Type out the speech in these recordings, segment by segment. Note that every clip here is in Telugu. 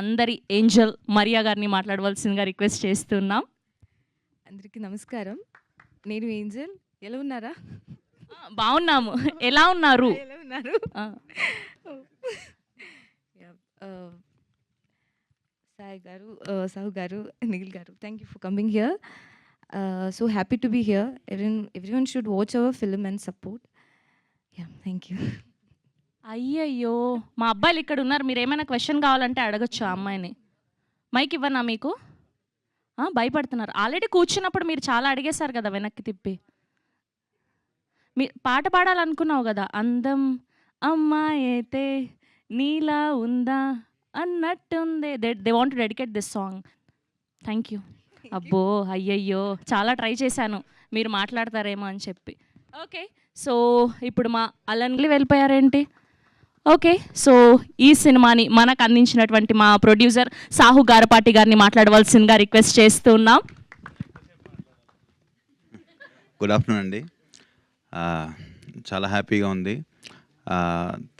అందరి ఏంజల్ మరియా గారిని మాట్లాడవలసిందిగా రిక్వెస్ట్ చేస్తున్నాం. అందరికీ నమస్కారం. నేను ఏంజల్. ఎలా ఉన్నారా? బాగున్నాము. ఎలా ఉన్నారు? ఎలా ఉన్నారు? సాయి గారు, సాహు గారు, నిఖిల్ గారు, thank you for coming here. So happy to be here. Everyone should watch our film and support. Yeah, thank you. అయ్యయ్యో, మా అబ్బాయిలు ఇక్కడ ఉన్నారు. మీరు ఏమైనా క్వశ్చన్ కావాలంటే అడగచ్చు ఆ అమ్మాయిని. మైక్ ఇవ్వనా మీకు? భయపడుతున్నారు. ఆల్రెడీ కూర్చున్నప్పుడు మీరు చాలా అడిగేశారు కదా వెనక్కి తిప్పి. మీ పాట పాడాలనుకున్నావు కదా, అందం అమ్మాయి అయితే నీలా ఉందా అన్నట్టుందే. They want to dedicate this song. Thank you. అబ్బో, అయ్యయ్యో, చాలా ట్రై చేశాను మీరు మాట్లాడతారేమో అని చెప్పి. ఓకే, సో ఇప్పుడు మా అలన్లు వెళ్ళిపోయారేంటి? ఓకే, సో ఈ సినిమాని మనకు అందించినటువంటి మా ప్రొడ్యూసర్ సాహు గారపాటి గారిని మాట్లాడవలసిందిగా రిక్వెస్ట్ చేస్తున్నాం. గుడ్ ఆఫ్టర్నూన్ అండి. చాలా హ్యాపీగా ఉంది.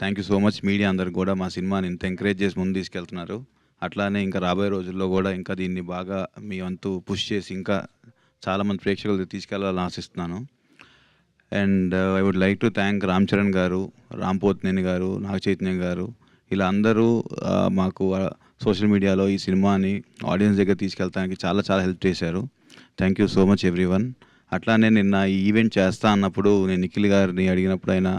Thank you so much media అందరికి కూడా మా సినిమాని ఇంత ఎంకరేజ్ చేసి ముందు తీసుకెళ్తున్నారు. అట్లానే ఇంకా రాబోయే రోజుల్లో కూడా ఇంకా దీన్ని బాగా మీ వంతు పుష్ చేసి ఇంకా చాలామంది ప్రేక్షకులు తీసుకెళ్లాలని ఆశిస్తున్నాను. And I would like to thank Ram Charan గారు, రామ్ పోతినేని గారు, నాగ చైతన్య గారు, ఇలా అందరూ మాకు సోషల్ మీడియాలో ఈ సినిమాని ఆడియన్స్ దగ్గర తీసుకెళ్తానికి చాలా చాలా హెల్ప్ చేశారు. Thank you so much everyone. అట్లానే నిన్న ఈ ఈవెంట్ చేస్తా అన్నప్పుడు నేను నిఖిల్ గారిని అడిగినప్పుడు ఆయన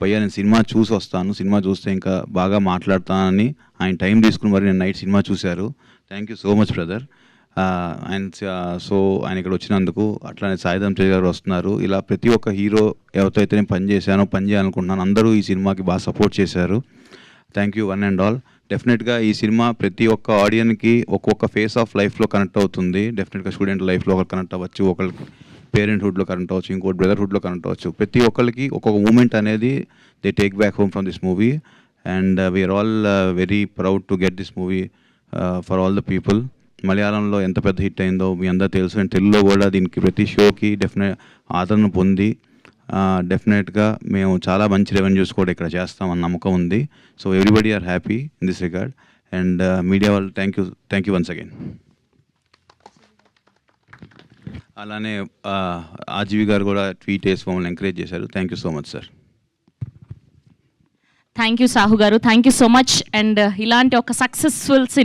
పయ్యా నేను సినిమా చూసి వస్తాను, సినిమా చూస్తే ఇంకా బాగా మాట్లాడతానని ఆయన టైం తీసుకుని మరి నేను నైట్ సినిమా చూశారు. Thank you so much brother. ఆయన ఇక్కడ వచ్చినందుకు. అట్లానే సాయిధం తేజ్ గారు వస్తున్నారు. ఇలా ప్రతి ఒక్క హీరో ఎవరితో అయితే నేను పని చేయాలనుకుంటున్నాను అందరూ ఈ సినిమాకి బాగా సపోర్ట్ చేశారు. Thank you one and all. డెఫినెట్గా ఈ సినిమా ప్రతి ఒక్క ఆడియన్కి ఒక్కొక్క ఫేస్ ఆఫ్ లైఫ్లో కనెక్ట్ అవుతుంది. డెఫినెట్గా స్టూడెంట్ లైఫ్లో ఒకరు కనెక్ట్ అవ్వచ్చు, ఒకరికి పేరెంట్హుడ్లో కనెక్ట్ అవ్వచ్చు, ఇంకోటి బ్రదర్హుడ్లో కనెక్ట్ అవ్వచ్చు. ప్రతి ఒక్కరికి ఒక్కొక్క మూమెంట్ అనేది they take back home from this movie. And we are all very proud to get this movie for all the people. మలయాళంలో ఎంత పెద్ద హిట్ అయిందో మీ అందరూ తెలుసు. అండ్ తెలుగులో కూడా దీనికి ప్రతి షోకి డెఫినెట్ ఆదరణ పొంది డెఫినెట్గా మేము చాలా మంచి రెవెన్యూస్ కూడా ఇక్కడ చేస్తామన్న నమ్మకం ఉంది. So everybody are happy in this regard. And media వాళ్ళు థ్యాంక్ యూ వన్స్ అగైన్. అలానే ఆర్జీవి గారు కూడా ట్వీట్ చేసి మమ్మల్ని ఎంకరేజ్ చేశారు. Thank you so much sir. Thank you Sahu గారు, thank you so much. And ఇలాంటి ఒక సక్సెస్ఫుల్